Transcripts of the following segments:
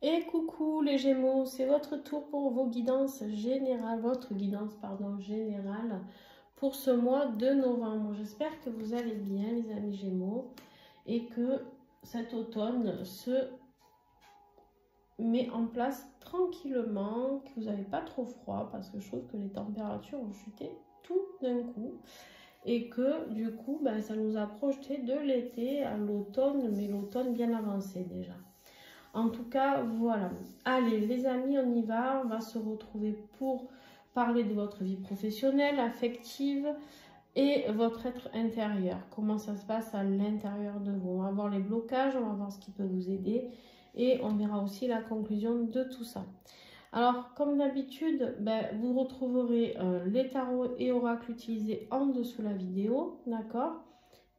Et coucou les Gémeaux, c'est votre tour pour vos guidances générales, votre guidance pardon générale pour ce mois de novembre. J'espère que vous allez bien les amis Gémeaux et que cet automne se met en place tranquillement, que vous n'avez pas trop froid parce que je trouve que les températures ont chuté tout d'un coup et que du coup ça nous a projeté de l'été à l'automne, mais l'automne bien avancé déjà. En tout cas, voilà. Allez, les amis, on y va. On va se retrouver pour parler de votre vie professionnelle, affective et votre être intérieur. Comment ça se passe à l'intérieur de vous. On va voir les blocages, on va voir ce qui peut vous aider et on verra aussi la conclusion de tout ça. Alors, comme d'habitude, vous retrouverez les tarots et oracles utilisés en dessous de la vidéo, d'accord ?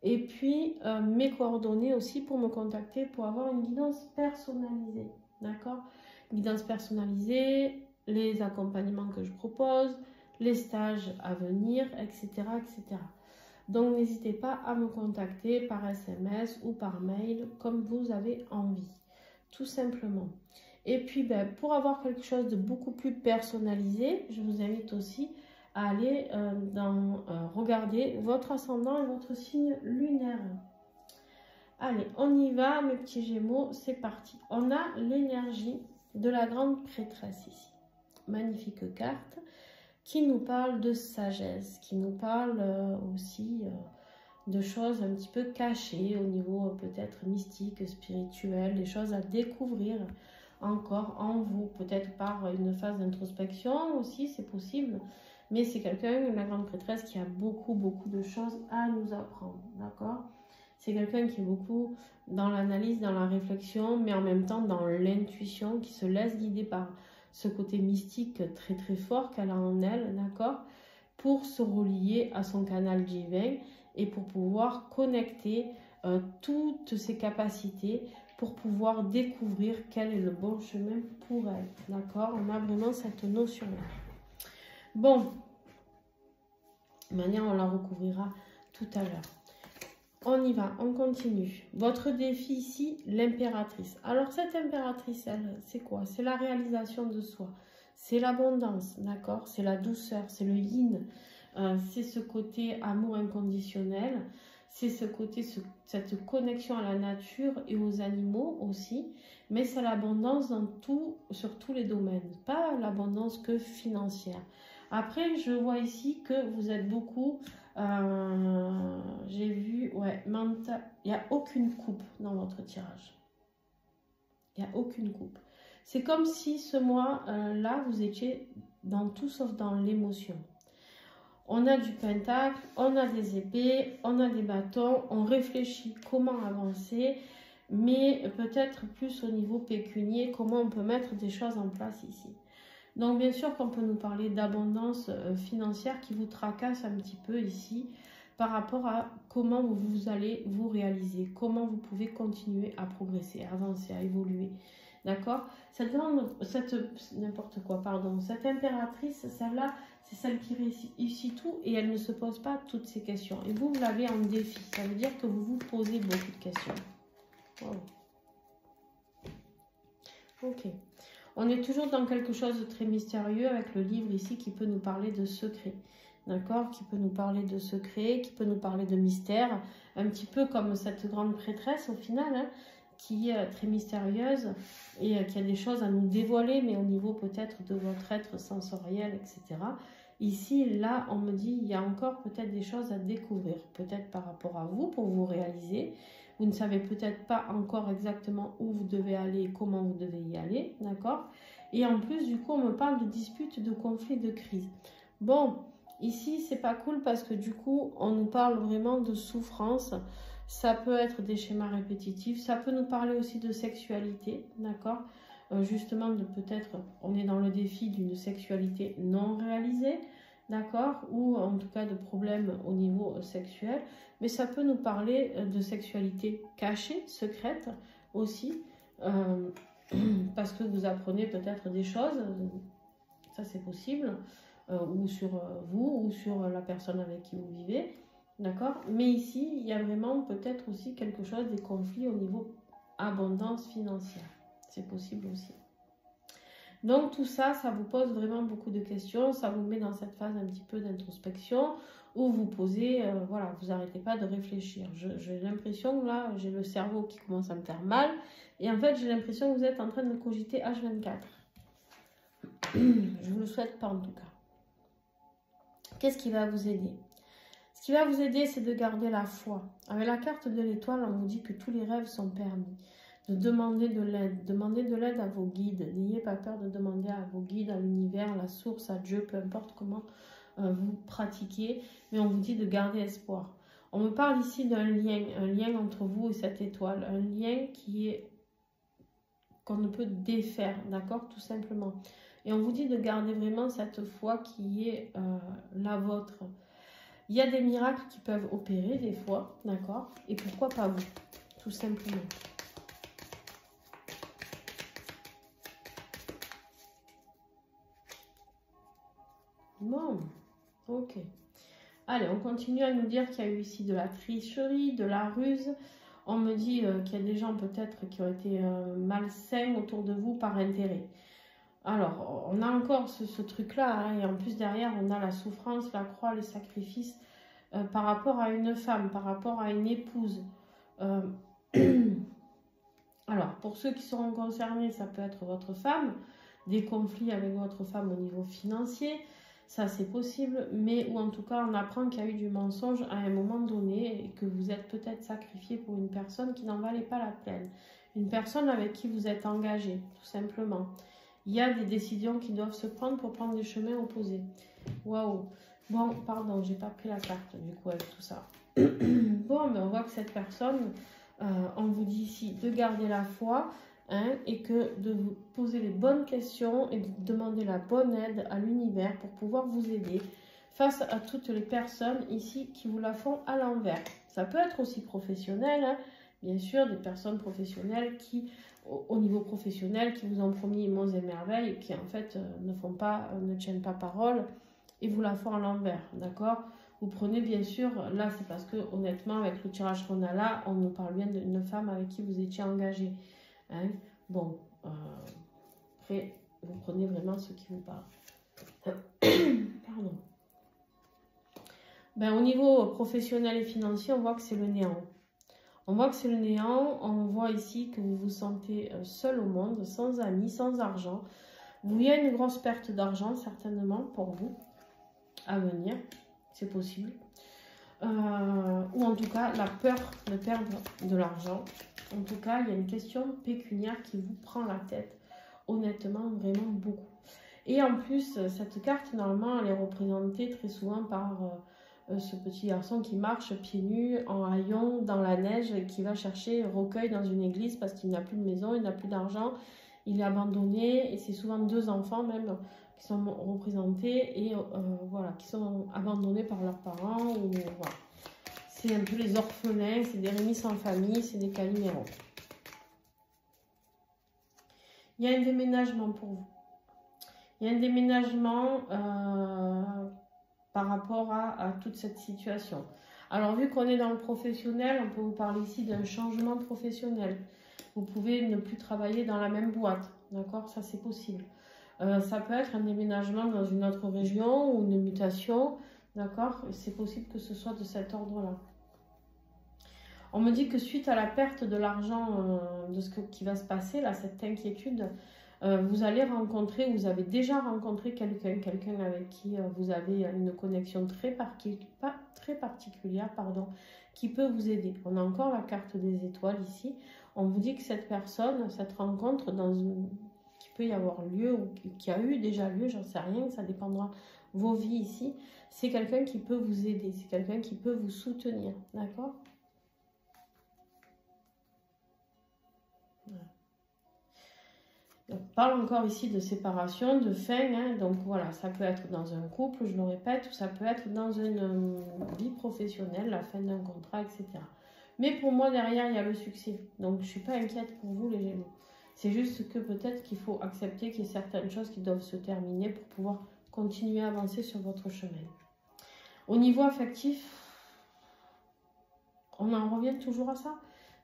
Et puis, mes coordonnées aussi pour me contacter pour avoir une guidance personnalisée. D'accord? Guidance personnalisée, les accompagnements que je propose, les stages à venir, etc. etc. Donc, n'hésitez pas à me contacter par SMS ou par mail comme vous avez envie. Tout simplement. Et puis, pour avoir quelque chose de beaucoup plus personnalisé, je vous invite aussi à aller regarder votre ascendant et votre signe lunaire. Allez, on y va, mes petits Gémeaux, c'est parti. On a l'énergie de la grande prêtresse ici. Magnifique carte qui nous parle de sagesse, qui nous parle aussi de choses un petit peu cachées au niveau peut-être mystique, spirituel, des choses à découvrir encore en vous, peut-être par une phase d'introspection aussi, c'est possible, mais c'est quelqu'un, la grande prêtresse, qui a beaucoup de choses à nous apprendre, d'accord? C'est quelqu'un qui est beaucoup dans l'analyse, dans la réflexion, mais en même temps dans l'intuition, qui se laisse guider par ce côté mystique très fort qu'elle a en elle, d'accord? Pour se relier à son canal divin et pour pouvoir connecter toutes ses capacités pour pouvoir découvrir quel est le bon chemin pour elle. D'accord? On a vraiment cette notion-là. Bon, de manière, on la recouvrira tout à l'heure. On y va, on continue. Votre défi ici, l'impératrice. Alors, cette impératrice, elle, c'est quoi? C'est la réalisation de soi. C'est l'abondance, d'accord? C'est la douceur, c'est le yin. C'est ce côté amour inconditionnel. C'est ce côté, cette connexion à la nature et aux animaux aussi, mais c'est l'abondance sur tous les domaines, pas l'abondance que financière. Après, je vois ici que vous êtes beaucoup, j'ai vu, ouais, il n'y a aucune coupe dans votre tirage. Il n'y a aucune coupe. C'est comme si ce mois-là, vous étiez dans tout sauf dans l'émotion. On a du pentacle, on a des épées, on a des bâtons, on réfléchit comment avancer, mais peut-être plus au niveau pécunier, comment on peut mettre des choses en place ici. Donc bien sûr qu'on peut nous parler d'abondance financière qui vous tracasse un petit peu ici, par rapport à comment vous allez vous réaliser, comment vous pouvez continuer à progresser, à avancer, à évoluer. D'accord? Cette impératrice, celle-là, c'est celle qui réussit tout et elle ne se pose pas toutes ces questions. Et vous l'avez en défi. Ça veut dire que vous vous posez beaucoup de questions. Wow. Ok. On est toujours dans quelque chose de très mystérieux avec le livre ici qui peut nous parler de secrets. D'accord? Qui peut nous parler de secrets, qui peut nous parler de mystères. Un petit peu comme cette grande prêtresse au final, hein, qui est très mystérieuse et qui a des choses à nous dévoiler, mais au niveau peut-être de votre être sensoriel, etc. Ici, là, on me dit, il y a encore peut-être des choses à découvrir, peut-être par rapport à vous, pour vous réaliser. Vous ne savez peut-être pas encore exactement où vous devez aller, comment vous devez y aller, d'accord? Et en plus, du coup, on me parle de disputes, de conflits, de crises. Bon, ici, c'est pas cool parce que du coup, on nous parle vraiment de souffrance. Ça peut être des schémas répétitifs. Ça peut nous parler aussi de sexualité, d'accord? Justement, de peut-être, on est dans le défi d'une sexualité non réalisée, d'accord? Ou en tout cas de problèmes au niveau sexuel. Mais ça peut nous parler de sexualité cachée, secrète aussi. Parce que vous apprenez peut-être des choses. Ça, c'est possible. Ou sur vous, ou sur la personne avec qui vous vivez. D'accord? Mais ici, il y a vraiment peut-être aussi quelque chose, des conflits au niveau abondance financière. C'est possible aussi. Donc tout ça, ça vous pose vraiment beaucoup de questions. Ça vous met dans cette phase un petit peu d'introspection où vous posez, voilà, vous n'arrêtez pas de réfléchir. J'ai l'impression que là, j'ai le cerveau qui commence à me faire mal. Et en fait, j'ai l'impression que vous êtes en train de cogiter H24. Je ne vous le souhaite pas en tout cas. Qu'est-ce qui va vous aider? Ce qui va vous aider, c'est de garder la foi. Avec la carte de l'étoile, on vous dit que tous les rêves sont permis. De demander de l'aide. Demandez de l'aide à vos guides. N'ayez pas peur de demander à vos guides, à l'univers, à la source, à Dieu, peu importe comment vous pratiquez. Mais on vous dit de garder espoir. On me parle ici d'un lien entre vous et cette étoile. Un lien qu'on ne peut défaire, d'accord, tout simplement. Et on vous dit de garder vraiment cette foi qui est la vôtre. Il y a des miracles qui peuvent opérer des fois, d'accord? Et pourquoi pas vous, tout simplement. Bon, ok. Allez, on continue à nous dire qu'il y a eu ici de la tricherie, de la ruse. On me dit qu'il y a des gens peut-être qui ont été malsains autour de vous par intérêt. Alors, on a encore ce truc-là, hein, et en plus derrière, on a la souffrance, la croix, les sacrifices par rapport à une femme, par rapport à une épouse. Alors, pour ceux qui seront concernés, ça peut être votre femme, des conflits avec votre femme au niveau financier, ça c'est possible, mais ou en tout cas, on apprend qu'il y a eu du mensonge à un moment donné et que vous êtes peut-être sacrifié pour une personne qui n'en valait pas la peine. Une personne avec qui vous êtes engagé, tout simplement. Il y a des décisions qui doivent se prendre pour prendre des chemins opposés. Waouh! Bon, pardon, j'ai pas pris la carte du coup avec tout ça. Bon, mais on voit que cette personne, on vous dit ici de garder la foi, hein, et que de vous poser les bonnes questions et de demander la bonne aide à l'univers pour pouvoir vous aider face à toutes les personnes ici qui vous la font à l'envers. Ça peut être aussi professionnel, hein, bien sûr, des personnes professionnelles qui, au niveau professionnel, qui vous ont promis monts et merveilles et qui en fait ne tiennent pas parole et vous la font à l'envers, d'accord? Vous prenez bien sûr, là c'est parce que honnêtement avec le tirage qu'on a là, on nous parle bien d'une femme avec qui vous étiez engagé. Hein? Bon, après vous prenez vraiment ce qui vous parle. Pardon. Ben, au niveau professionnel et financier, on voit que c'est le néant. On voit que c'est le néant, on voit ici que vous vous sentez seul au monde, sans amis, sans argent. Il y a une grosse perte d'argent certainement pour vous à venir, c'est possible. Ou en tout cas la peur de perdre de l'argent. En tout cas, il y a une question pécuniaire qui vous prend la tête, honnêtement, vraiment beaucoup. Et en plus, cette carte, normalement, elle est représentée très souvent par ce petit garçon qui marche pieds nus, en haillons, dans la neige, et qui va chercher recueil dans une église parce qu'il n'a plus de maison, il n'a plus d'argent, il est abandonné, et c'est souvent 2 enfants même qui sont représentés, et voilà, qui sont abandonnés par leurs parents, ou voilà. C'est un peu les orphelins, c'est des Rémi sans famille, c'est des Calimero. Il y a un déménagement pour vous. Il y a un déménagement par rapport à toute cette situation. Alors, vu qu'on est dans le professionnel, on peut vous parler ici d'un changement professionnel. Vous pouvez ne plus travailler dans la même boîte, d'accord? Ça, c'est possible. Ça peut être un déménagement dans une autre région ou une mutation, d'accord? C'est possible que ce soit de cet ordre-là. On me dit que suite à la perte de l'argent, de ce qui va se passer, là, cette inquiétude, vous allez rencontrer, vous avez déjà rencontré quelqu'un avec qui vous avez une connexion très particulière, pardon, qui peut vous aider. On a encore la carte des étoiles ici. On vous dit que cette personne, cette rencontre qui peut y avoir lieu ou qui a eu déjà lieu, j'en sais rien, ça dépendra de vos vies ici. C'est quelqu'un qui peut vous aider, c'est quelqu'un qui peut vous soutenir, d'accord? On parle encore ici de séparation, de fin, hein, donc voilà, ça peut être dans un couple, je le répète, ou ça peut être dans une vie professionnelle, la fin d'un contrat, etc. Mais pour moi, derrière, il y a le succès. Donc, je ne suis pas inquiète pour vous, les Gémeaux. C'est juste que peut-être qu'il faut accepter qu'il y ait certaines choses qui doivent se terminer pour pouvoir continuer à avancer sur votre chemin. Au niveau affectif, on en revient toujours à ça.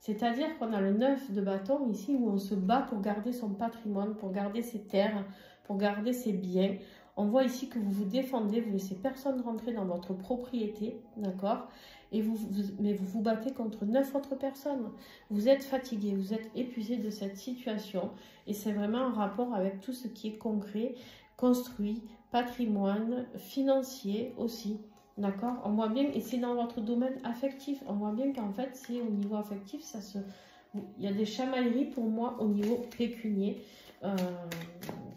C'est-à-dire qu'on a le 9 de bâton ici où on se bat pour garder son patrimoine, pour garder ses terres, pour garder ses biens. On voit ici que vous vous défendez, vous ne laissez personne rentrer dans votre propriété, d'accord? Mais vous vous battez contre 9 autres personnes. Vous êtes fatigué, vous êtes épuisé de cette situation. Et c'est vraiment en rapport avec tout ce qui est concret, construit, patrimoine, financier aussi. D'accord? On voit bien, et c'est dans votre domaine affectif. On voit bien qu'en fait, c'est au niveau affectif, il y a des chamailleries pour moi au niveau pécunier.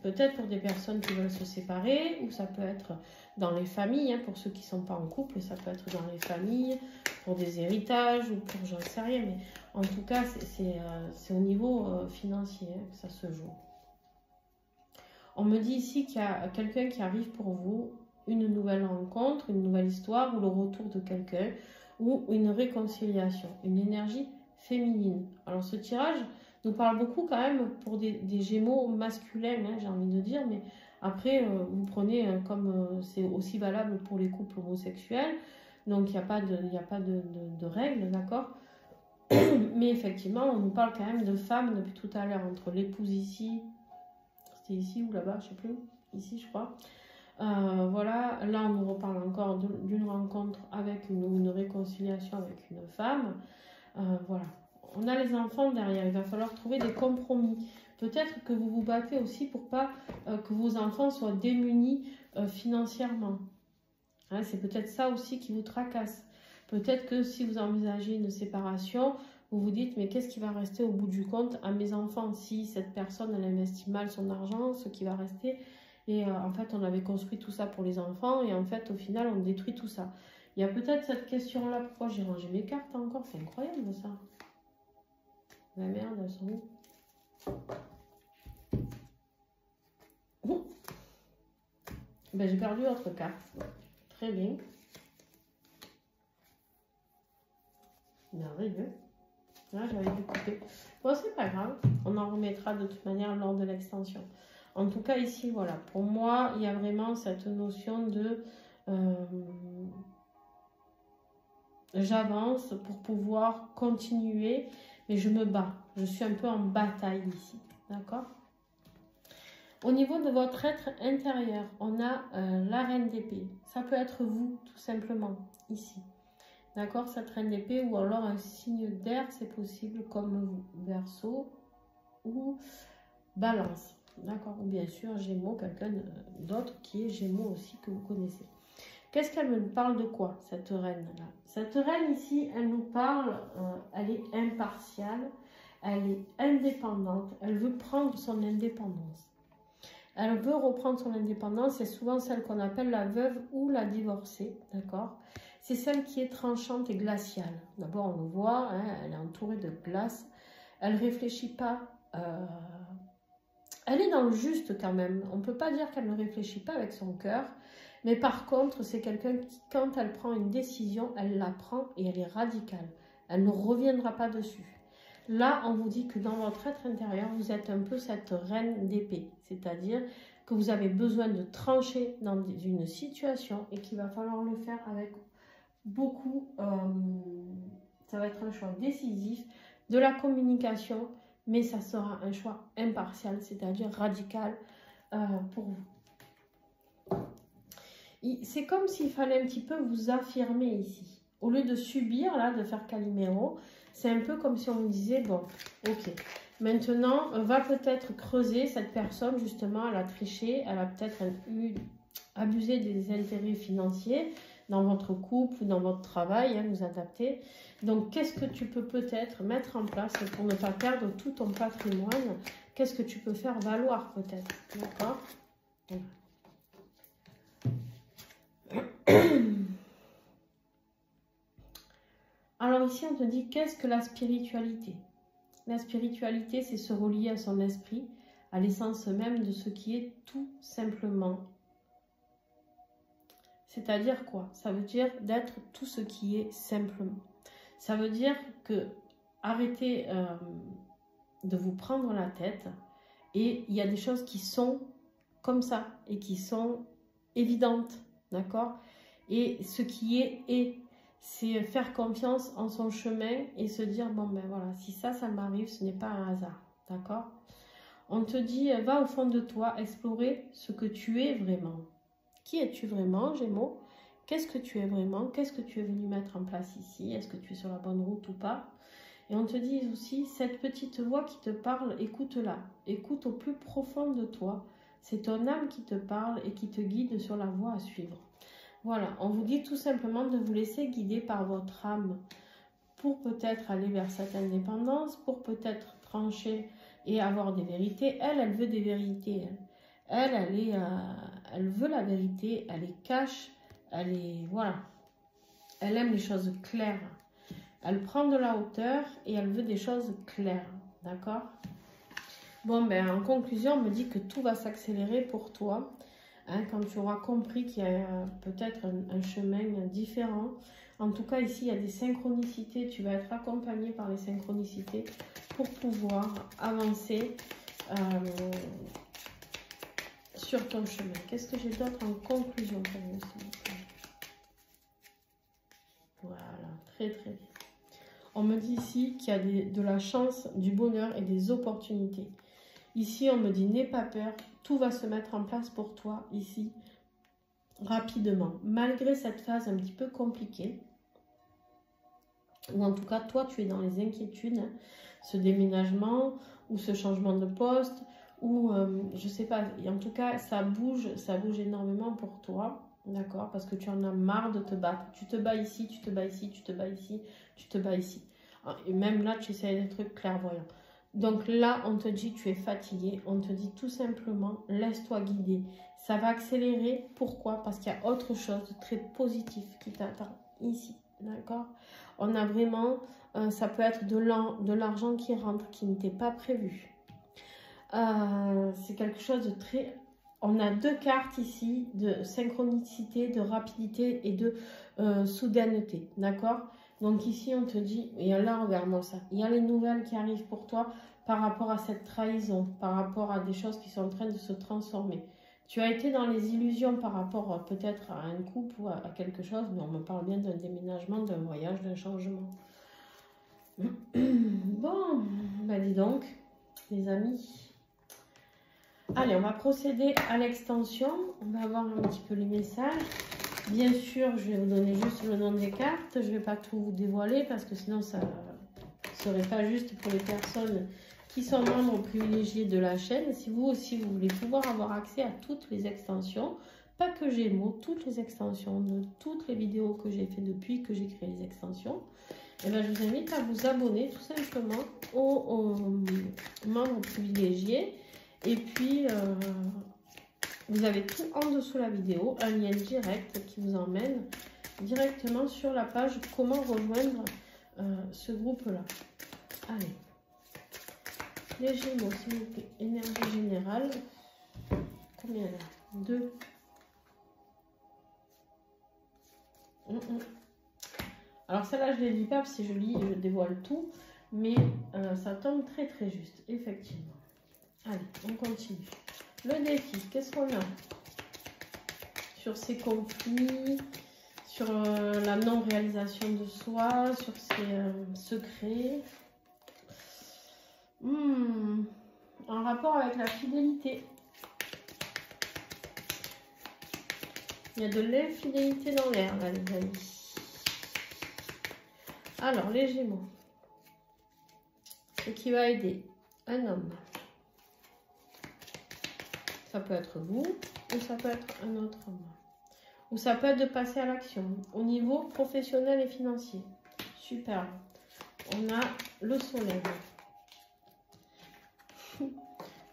Peut-être pour des personnes qui veulent se séparer, ou ça peut être dans les familles, hein, pour ceux qui ne sont pas en couple, ça peut être dans les familles, pour des héritages, ou pour j'en sais rien, mais en tout cas, c'est au niveau financier hein, que ça se joue. On me dit ici qu'il y a quelqu'un qui arrive pour vous, une nouvelle rencontre, une nouvelle histoire, ou le retour de quelqu'un, ou une réconciliation, une énergie féminine. Alors ce tirage nous parle beaucoup quand même pour des gémeaux masculins, hein, j'ai envie de dire, mais après vous prenez comme c'est aussi valable pour les couples homosexuels, donc il n'y a pas de règles, d'accord? Mais effectivement, on nous parle quand même de femmes depuis tout à l'heure, entre l'épouse ici, c'était ici ou là-bas, je ne sais plus, ici je crois. Voilà, là on nous reparle encore d'une rencontre avec une réconciliation avec une femme. Voilà. On a les enfants derrière, il va falloir trouver des compromis. Peut-être que vous vous battez aussi pour pas que vos enfants soient démunis financièrement. Hein, c'est peut-être ça aussi qui vous tracasse. Peut-être que si vous envisagez une séparation, vous vous dites, mais qu'est-ce qui va rester au bout du compte à mes enfants? Si cette personne, elle investit mal son argent, ce qui va rester. Et en fait, on avait construit tout ça pour les enfants, et en fait, au final, on détruit tout ça. Il y a peut-être cette question-là, pourquoi j'ai rangé mes cartes encore? C'est incroyable ça. La merde, elles sont où? Ben, j'ai perdu l'autre carte. Très bien. Merveilleux. Là, j'avais dû couper. Bon, c'est pas grave. On en remettra de toute manière lors de l'extension. En tout cas, ici, voilà. Pour moi, il y a vraiment cette notion de... j'avance pour pouvoir continuer, mais je me bats. Je suis un peu en bataille ici. D'accord? Au niveau de votre être intérieur, on a la reine d'épée. Ça peut être vous, tout simplement, ici. D'accord? Cette reine d'épée, ou alors un signe d'air, c'est possible, comme vous, Verseau ou Balance. D'accord? Ou bien sûr, Gémeaux, quelqu'un d'autre qui est Gémeaux aussi, que vous connaissez. Qu'est-ce qu'elle me parle de quoi, cette reine-là? Cette reine ici, elle nous parle, elle est impartiale, elle est indépendante, elle veut prendre son indépendance. Elle veut reprendre son indépendance, c'est souvent celle qu'on appelle la veuve ou la divorcée, d'accord? C'est celle qui est tranchante et glaciale. D'abord, on le voit, hein, elle est entourée de glace, elle ne réfléchit pas, elle est dans le juste quand même. On ne peut pas dire qu'elle ne réfléchit pas avec son cœur, mais par contre, c'est quelqu'un qui, quand elle prend une décision, elle la prend et elle est radicale. Elle ne reviendra pas dessus. Là, on vous dit que dans votre être intérieur, vous êtes un peu cette reine d'épée. C'est-à-dire que vous avez besoin de trancher dans une situation et qu'il va falloir le faire avec beaucoup... ça va être un choix décisif, de la communication, mais ça sera un choix impartial, c'est-à-dire radical pour vous. C'est comme s'il fallait un petit peu vous affirmer ici. Au lieu de subir, là, de faire Calimero, c'est un peu comme si on me disait, bon, ok, maintenant, on va peut-être creuser cette personne, justement, elle a triché, elle a peut-être abusé des intérêts financiers dans votre couple ou dans votre travail, hein, vous adapter. Donc, qu'est-ce que tu peux peut-être mettre en place pour ne pas perdre tout ton patrimoine? Qu'est-ce que tu peux faire valoir peut-être? D'accord? Alors ici, on te dit, qu'est-ce que la spiritualité? La spiritualité, c'est se relier à son esprit, à l'essence même de ce qui est tout simplement. C'est-à-dire quoi? Ça veut dire d'être tout ce qui est simplement. Ça veut dire que arrêtez de vous prendre la tête, et il y a des choses qui sont comme ça et qui sont évidentes, d'accord? Et ce qui est. c'est faire confiance en son chemin et se dire, bon ben voilà, si ça m'arrive, ce n'est pas un hasard, d'accord? On te dit, va au fond de toi, explorer ce que tu es vraiment. Qui es-tu vraiment, Gémeaux? Qu'est-ce que tu es vraiment? Qu'est-ce que tu es venu mettre en place ici? Est-ce que tu es sur la bonne route ou pas? Et on te dit aussi, cette petite voix qui te parle, écoute-la. Écoute au plus profond de toi. C'est ton âme qui te parle et qui te guide sur la voie à suivre. Voilà, on vous dit tout simplement de vous laisser guider par votre âme pour peut-être aller vers cette indépendance, pour peut-être trancher et avoir des vérités. Elle veut des vérités. Elle veut la vérité, elle est cache, voilà. Elle aime les choses claires. Elle prend de la hauteur et elle veut des choses claires, d'accord? Bon, ben en conclusion, on me dit que tout va s'accélérer pour toi, hein, quand tu auras compris qu'il y a peut-être un chemin différent. En tout cas, ici, il y a des synchronicités. Tu vas être accompagné par les synchronicités pour pouvoir avancer sur ton chemin. Qu'est-ce que j'ai d'autre en conclusion pour vous, s'il vous plaît? Voilà, très très bien. On me dit ici qu'il y a de la chance, du bonheur et des opportunités. Ici, on me dit, n'aie pas peur, tout va se mettre en place pour toi ici, rapidement. Malgré cette phase un petit peu compliquée, ou en tout cas, toi, tu es dans les inquiétudes, ce déménagement, ou ce changement de poste, ou je sais pas, en tout cas, ça bouge énormément pour toi. D'accord? Parce que tu en as marre de te battre. Tu te bats ici, tu te bats ici, tu te bats ici, tu te bats ici. Et même là, tu essaies d'être clairvoyant. Donc là, on te dit tu es fatigué. On te dit tout simplement, laisse-toi guider. Ça va accélérer. Pourquoi? Parce qu'il y a autre chose de très positif qui t'attend ici. D'accord? On a vraiment, ça peut être de l'argent qui rentre, qui n'était pas prévu. C'est quelque chose de très... On a deux cartes ici de synchronicité, de rapidité et de soudaineté, d'accord? Donc ici, on te dit, et là, regarde-moi ça, il y a les nouvelles qui arrivent pour toi par rapport à cette trahison, par rapport à des choses qui sont en train de se transformer. Tu as été dans les illusions par rapport peut-être à un couple ou à quelque chose, mais on me parle bien d'un déménagement, d'un voyage, d'un changement. Bon, bah dis donc, les amis... Allez, on va procéder à l'extension. On va voir un petit peu les messages. Bien sûr, je vais vous donner juste le nom des cartes. Je ne vais pas tout vous dévoiler parce que sinon, ça ne serait pas juste pour les personnes qui sont membres privilégiés de la chaîne. Si vous aussi, vous voulez pouvoir avoir accès à toutes les extensions, pas que Gémeaux, toutes les extensions de toutes les vidéos que j'ai fait depuis que j'ai créé les extensions, et bien, je vous invite à vous abonner tout simplement aux membres privilégiés. Et puis, vous avez tout en dessous de la vidéo, un lien direct qui vous emmène directement sur la page « Comment rejoindre ce groupe-là ». Allez, les Gémeaux, s'il vous plaît, énergie générale. Combien là? 2. Alors celle-là, je ne les lis pas parce que si je lis, je dévoile tout. Mais ça tombe très très juste, effectivement. Allez, on continue. Le défi, qu'est-ce qu'on a sur ces conflits, sur la non-réalisation de soi, sur ces secrets, en rapport avec la fidélité. Il y a de l'infidélité dans l'air, là, les amis. Alors, les Gémeaux, ce qui va aider un homme. Ça peut être vous ou ça peut être un autre homme. Ou ça peut être de passer à l'action au niveau professionnel et financier. Super. On a le soleil.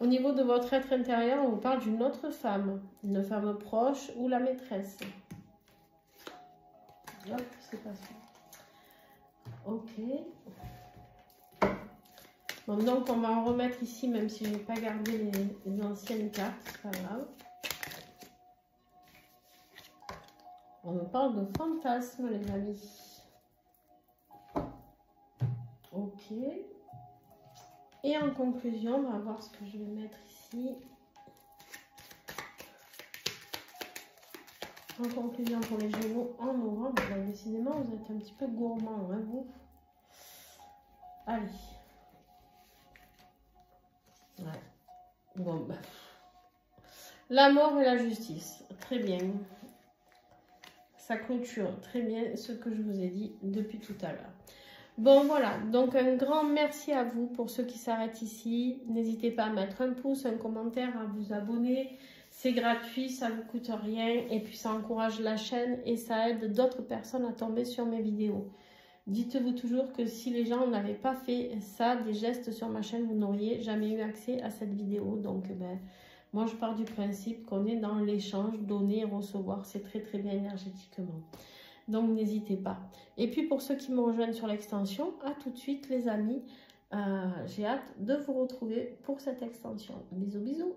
Au niveau de votre être intérieur, on vous parle d'une autre femme. Une femme proche ou la maîtresse. Hop, c'est pas ça. Ok. Bon, donc on va en remettre ici, même si je n'ai pas gardé les anciennes cartes, c'est pas grave. On me parle de fantasmes, les amis. Ok. Et en conclusion, on va voir ce que je vais mettre ici. En conclusion pour les Gémeaux en novembre, ben, décidément vous êtes un petit peu gourmand, hein, vous. Allez. Ouais. Bon, ben. La mort et la justice. Très bien. Ça clôture très bien ce que je vous ai dit depuis tout à l'heure. Bon, voilà. Donc, un grand merci à vous pour ceux qui s'arrêtent ici. N'hésitez pas à mettre un pouce, un commentaire, à vous abonner. C'est gratuit, ça ne vous coûte rien. Et puis, ça encourage la chaîne et ça aide d'autres personnes à tomber sur mes vidéos. Dites-vous toujours que si les gens n'avaient pas fait ça, des gestes sur ma chaîne, vous n'auriez jamais eu accès à cette vidéo. Donc, ben, moi, je pars du principe qu'on est dans l'échange, donner et recevoir. C'est très, très bien énergétiquement. Donc, n'hésitez pas. Et puis, pour ceux qui me rejoignent sur l'extension, à tout de suite, les amis. J'ai hâte de vous retrouver pour cette extension. Bisous, bisous.